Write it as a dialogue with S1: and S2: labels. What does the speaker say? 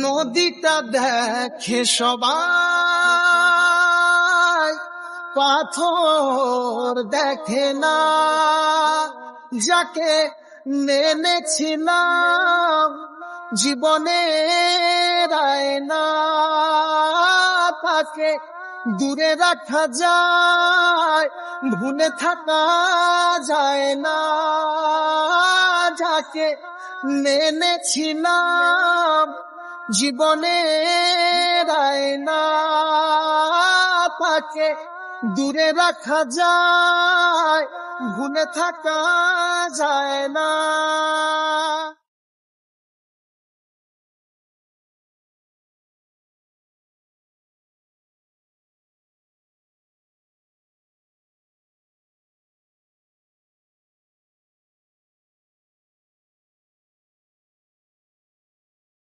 S1: নদীটা দেখে সবাই, পাথর দেখে না। যাকে মেনেছিলাম জীবনের আয়না, তাকে দূরে রাখা যায়, ভুলে থাকা যায় না। যাকে মেনেছিলাম জীবনের আয়না, তাকে দূরে রাখা যায়, ভুলে থাকা যায় না।